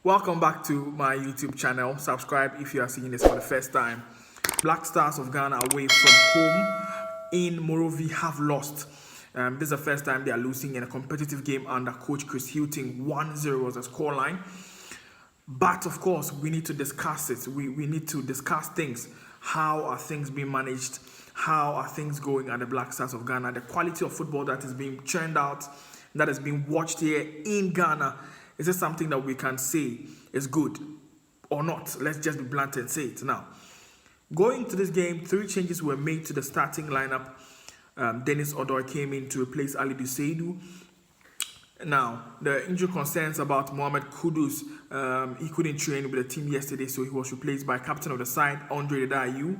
Welcome back to my YouTube channel. Subscribe if you are seeing this for the first time. Black Stars of Ghana away from home in Monrovia have lost. This is the first time they are losing in a competitive game under coach Chris Hilton. 1-0 was the scoreline. But of course, we need to discuss it. We need to discuss things. How are things being managed? How are things going at the Black Stars of Ghana? The quality of football that is being churned out, that is being watched here in Ghana. Is this something that we can say is good or not? Let's just be blunt and say it now. Going to this game, 3 changes were made to the starting lineup. Dennis Odoi came in to replace Ali Duseidu. Now, the injury concerns about Mohamed Kudus. He couldn't train with the team yesterday, so he was replaced by captain of the side, Andre Dayu.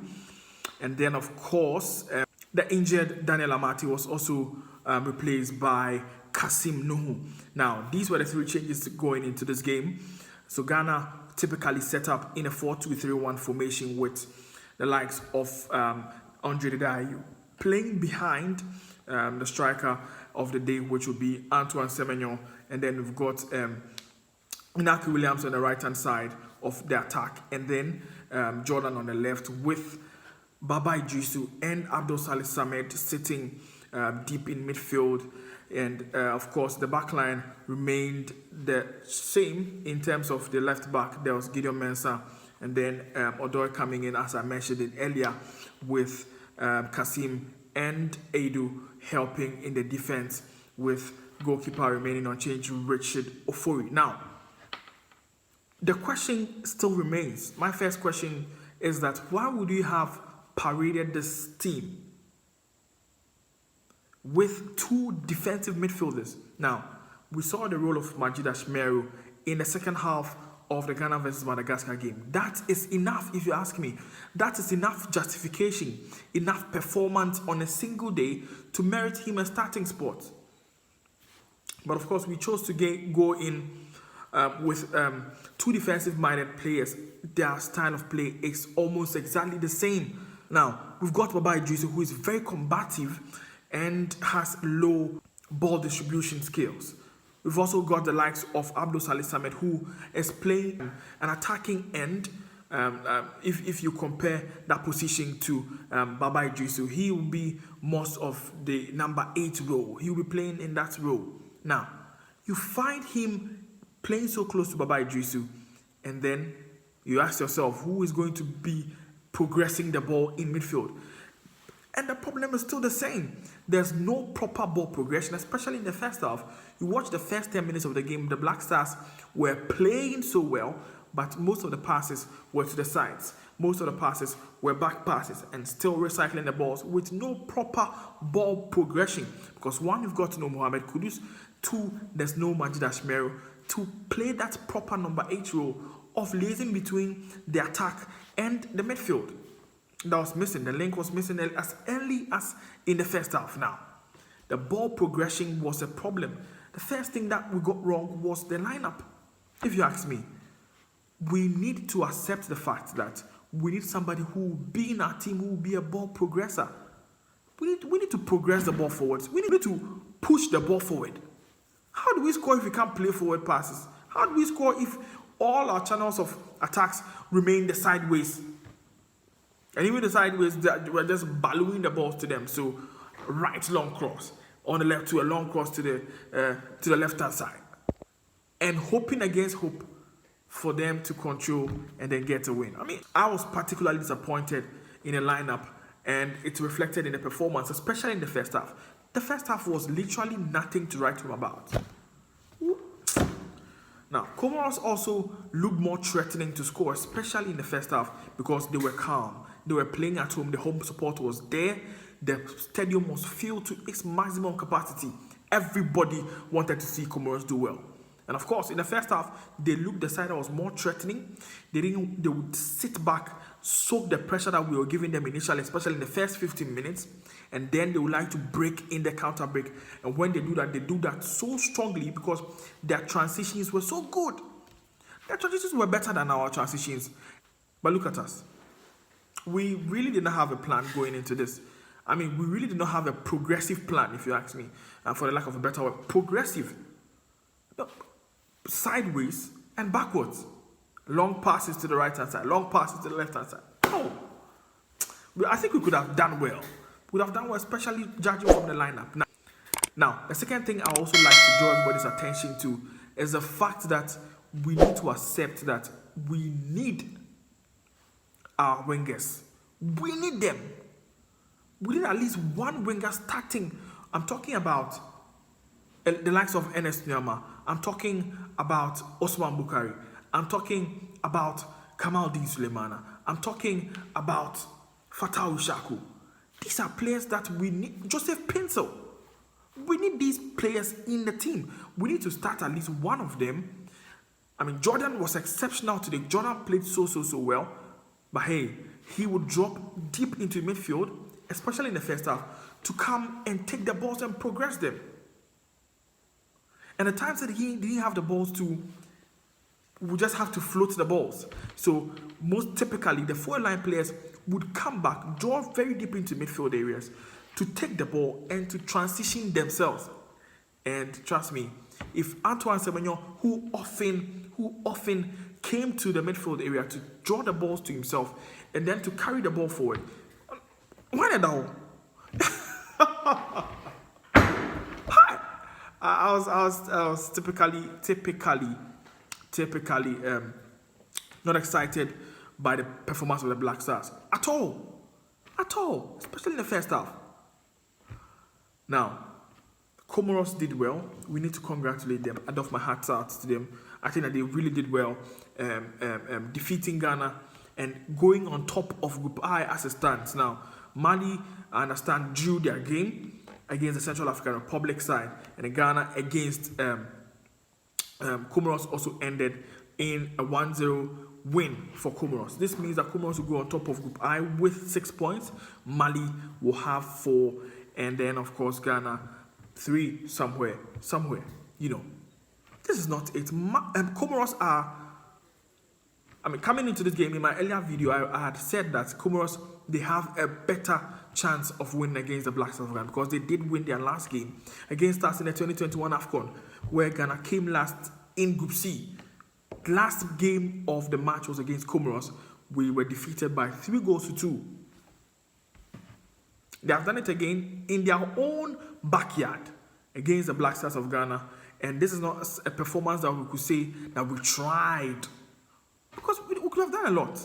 And then, of course, the injured Daniel Amati was also replaced by Kasim Nuhu. Now, these were the 3 changes going into this game. So Ghana typically set up in a 4-2-3-1 formation with the likes of Andre Dayu playing behind the striker of the day, which would be Antoine Semenyo. And then we've got Inaki Williams on the right-hand side of the attack. And then Jordan on the left with Baba Idrisu and Abdul Salih Samed sitting deep in midfield. And of course, the back line remained the same in terms of the left back. There was Gideon Mensah, and then Odoi coming in, as I mentioned it earlier, with Kasim and Edu helping in the defense, with goalkeeper remaining unchanged, Richard Ofori. Now, the question still remains. My first question is that why would you have paraded this team with 2 defensive midfielders? Now, we saw the role of Majid Ashmeru in the second half of the Ghana versus Madagascar game. That is enough, if you ask me. That is enough justification, enough performance on a single day to merit him a starting spot. But of course, we chose to go in with 2 defensive-minded players. Their style of play is almost exactly the same. Now, we've got Baba Idrisu, who is very combative and has low ball distribution skills. We've also got the likes of Abdul Salih Samed, who is playing an attacking end. If you compare that position to Baba Idrisu, he will be most of the number 8 role. He will be playing in that role. Now, you find him playing so close to Baba Idrisu, and then you ask yourself, who is going to be progressing the ball in midfield? And the problem is still the same. There's no proper ball progression, especially in the first half. You watch the first 10 minutes of the game, the Black Stars were playing so well, but most of the passes were to the sides. Most of the passes were back passes and still recycling the balls with no proper ball progression. Because 1, you've got no Mohamed Kudus. 2, there's no Majid Ashmeru to play that proper number 8 role of liaising between the attack and the midfield. That was missing. The link was missing as early as in the first half. Now, the ball progression was a problem. The first thing that we got wrong was the lineup. If you ask me, we need to accept the fact that we need somebody who will be in our team, who will be a ball progressor. We need to progress the ball forwards. We need to push the ball forward. How do we score if we can't play forward passes? How do we score if all our channels of attacks remain the sideways? And even the sideways, we're just ballooning the balls to them. So, right long cross on the left to a long cross to the left-hand side. And hoping against hope for them to control and then get a win. I mean, I was particularly disappointed in the lineup, and it reflected in the performance, especially in the first half. The first half was literally nothing to write home about. Now, Comoros also looked more threatening to score, especially in the first half, because they were calm. They were playing at home. The home support was there. The stadium was filled to its maximum capacity. Everybody wanted to see Comoros do well. And of course, in the first half, they looked the side that was more threatening. They would sit back, soak the pressure that we were giving them initially, especially in the first 15 minutes. And then they would like to break in the counter break. And when they do that so strongly because their transitions were so good. Their transitions were better than our transitions. But look at us. We really did not have a plan going into this. I mean, we really did not have a progressive plan, if you ask me, for the lack of a better word. Progressive. Sideways and backwards. Long passes to the right hand side, long passes to the left hand side. Oh, I think we could have done well. We would have done well, especially judging from the lineup. Now, the second thing I also like to draw everybody's attention to is the fact that we need to accept that we need our wingers. We need them. We need at least one winger starting. I'm talking about the likes of Ernest Nyama. I'm talking about Osman Bukhari. I'm talking about Kamaldeen Sulemana. I'm talking about Fatah Ushaku. These are players that we need. Joseph Pencil. We need these players in the team. We need to start at least one of them. I mean, Jordan was exceptional today. Jordan played so well. But hey, he would drop deep into midfield, especially in the first half, to come and take the balls and progress them. And the times that he didn't have the balls to, we just have to float the balls. So most typically, the forward line players would come back, draw very deep into midfield areas to take the ball and to transition themselves. And trust me, if Antoine Semenyo, who often came to the midfield area to draw the balls to himself and then to carry the ball forward, why not now? I was typically not excited by the performance of the Black Stars at all, especially in the first half. Now, Comoros did well. We need to congratulate them. I doff my hats out to them. I think that they really did well, defeating Ghana and going on top of Group I as it stands. Now, Mali, I understand, drew their game against the Central African Republic side, and Ghana against Comoros also ended in a 1-0 win for Comoros. This means that Comoros will go on top of Group I with 6 points. Mali will have 4, and then of course Ghana 3 somewhere. You know, this is not it. Comoros are, I mean, coming into this game, in my earlier video, I had said that Comoros, they have a better chance of winning against the Black Stars of Ghana because they did win their last game against us in the 2021 AFCON, where Ghana came last in Group C. The last game of the match was against Comoros. We were defeated by 3-2. They have done it again in their own backyard against the Black Stars of Ghana, and this is not a performance that we could say that we tried, because we could have done a lot.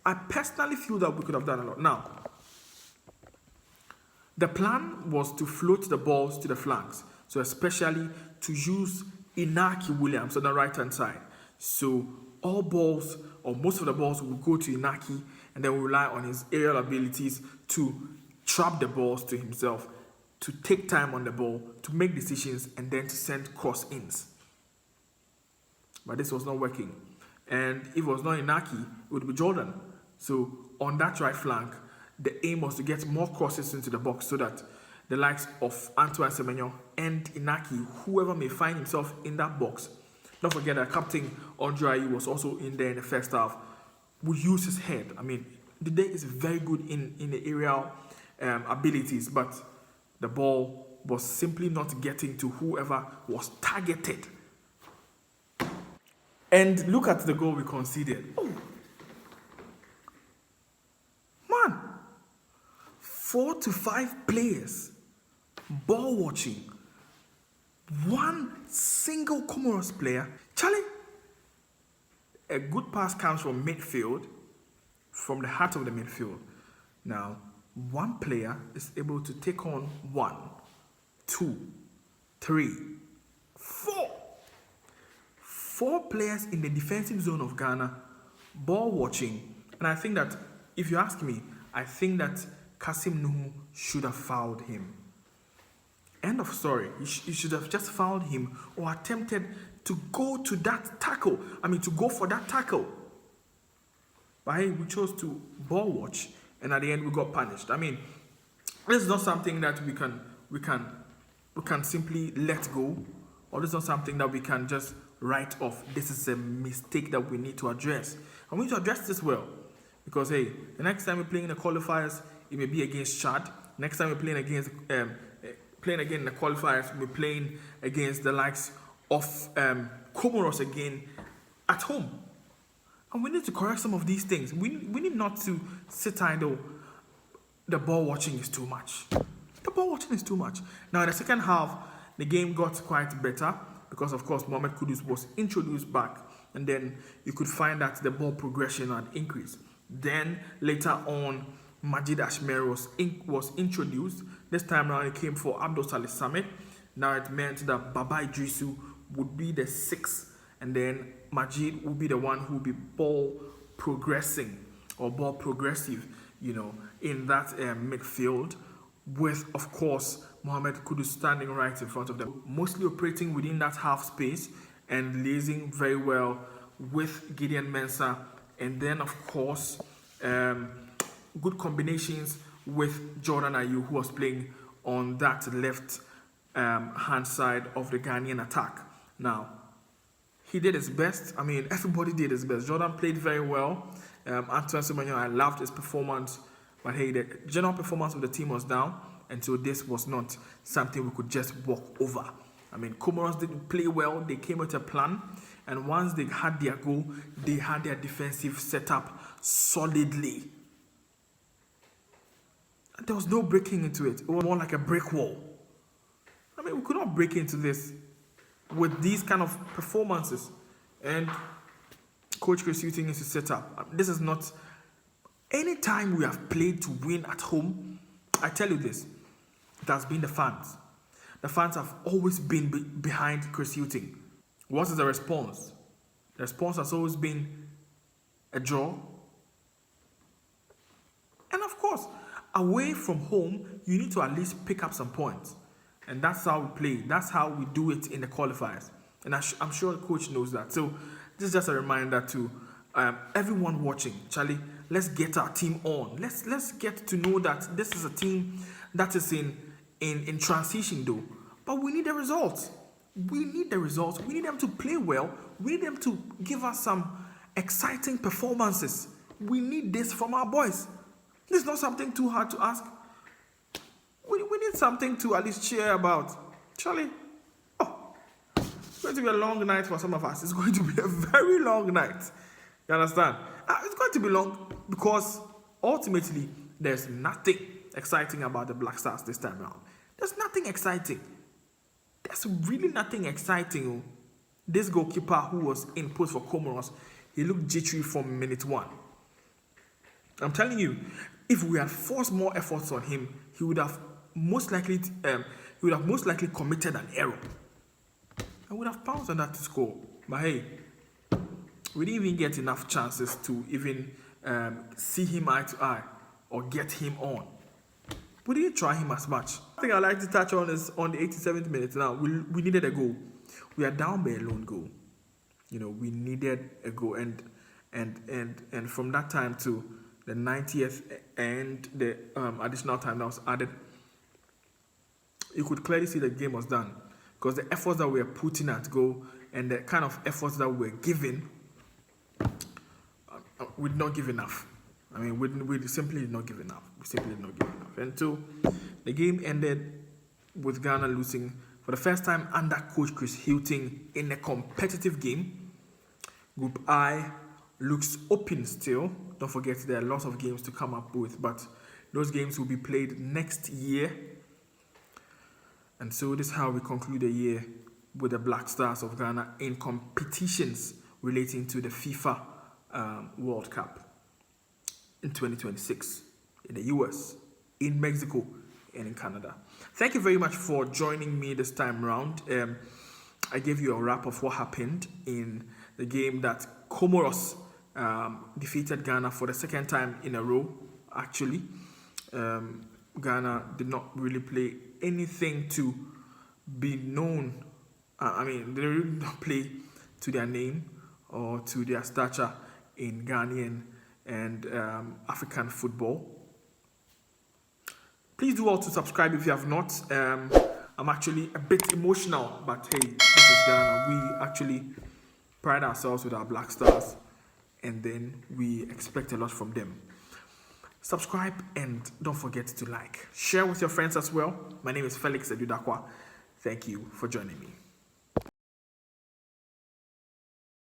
I personally feel that we could have done a lot. Now, the plan was to float the balls to the flanks, so especially to use Inaki Williams on the right hand side. So all balls, or most of the balls, will go to Inaki, and then we rely on his aerial abilities to trap the balls to himself, to take time on the ball, to make decisions, and then to send cross-ins. But this was not working. And if it was not Inaki, it would be Jordan. So on that right flank, the aim was to get more crosses into the box so that the likes of Antoine Semenyo and Inaki, whoever may find himself in that box, don't forget that Captain Andre Ayew was also in there in the first half, would use his head. I mean, the day is very good in the aerial abilities, but the ball was simply not getting to whoever was targeted. And look at the goal we conceded. Oh. Man, 4 to 5 players ball watching, one single Comoros player. Charlie, a good pass comes from midfield, from the heart of the midfield. Now, one player is able to take on 1, 2, 3, 4. 4 players in the defensive zone of Ghana, ball watching. And I think that, if you ask me, I think that Kasim Nuhu should have fouled him. End of story. He should have just fouled him or attempted to go to that tackle. I mean, to go for that tackle. But hey, we chose to ball watch, and at the end we got punished. I mean, this is not something that we can simply let go, or this is not something that we can just write off. This is a mistake that we need to address. And we need to address this well, because hey, the next time we're playing in the qualifiers, it may be against Chad. Next time we're playing against playing again in the qualifiers, we're playing against the likes of Comoros again. at home. And we need to correct some of these things. We need not to sit idle. The ball watching is too much. The ball watching is too much. Now, in the second half, the game got quite better because, of course, Mohamed Kudus was introduced back. And then you could find that the ball progression had increased. Then, later on, Majid Ashmeri was introduced. This time around, it came for Abdul Salih Samet. Now, it meant that Baba Idrisu would be the 6th. And then Majid would be the one who would be ball progressing or ball progressive, in that midfield, with, of course, Mohamed Kudus standing right in front of them, mostly operating within that half space and liaising very well with Gideon Mensah. And then, of course, good combinations with Jordan Ayew, who was playing on that left hand side of the Ghanaian attack. Now, he did his best. I mean, everybody did his best. Jordan played very well. Antoine Semenyo, I loved his performance. But hey, the general performance of the team was down. And so this was not something we could just walk over. I mean, Comoros didn't play well. They came with a plan. And once they had their goal, they had their defensive setup solidly. And there was no breaking into it. It was more like a brick wall. I mean, we could not break into this with these kind of performances. And Coach Chris Hughton is to set up. This is not... Anytime we have played to win at home, I tell you this, it has been the fans. The fans have always been behind Chris Hughton. What is the response? The response has always been a draw. And of course, away from home, you need to at least pick up some points. And that's how we play. That's how we do it in the qualifiers. And I'm sure the coach knows that. So this is just a reminder to everyone watching. Charlie, let's get our team on. Let's get to know that this is a team that is in transition though. But we need the results. We need the results. We need them to play well. We need them to give us some exciting performances. We need this from our boys. This is not something too hard to ask. We need something to at least cheer about. Charlie, it's going to be a long night for some of us. It's going to be a very long night. You understand? It's going to be long because ultimately there's nothing exciting about the Black Stars this time around. There's nothing exciting. There's really nothing exciting. This goalkeeper who was in post for Comoros, he looked jittery from minute 1. I'm telling you, if we had forced more efforts on him, he would have most likely committed an error. I would have pounced on that to score. But hey, we didn't even get enough chances to even see him eye to eye or get him on. We didn't try him as much. I think I'd like to touch on is on the 87th minute. Now, we needed a goal. We are down by a lone goal. We needed a goal. And from that time to the 90th and the additional time that was added, you could clearly see the game was done. Because the efforts that we were putting at goal and the kind of efforts that we were giving, we did not give enough. I mean, we simply did not give enough. And so the game ended with Ghana losing for the first time under Coach Chris Hughton in a competitive game. Group I looks open still. Don't forget there are lots of games to come up with, but those games will be played next year. And so this is how we conclude the year with the Black Stars of Ghana in competitions relating to the FIFA World Cup in 2026 in the US, in Mexico, and in Canada. Thank you very much for joining me this time around. I gave you a wrap of what happened in the game that Comoros defeated Ghana for the second time in a row, actually. Ghana did not really play anything to be known. They really did not play to their name or to their stature in Ghanaian and African football. Please do also subscribe if you have not. I'm actually a bit emotional, but hey, this is Ghana. We actually pride ourselves with our Black Stars, and then we expect a lot from them. Subscribe and don't forget to like. Share with your friends as well. My name is Felix Edudakwa. Thank you for joining me.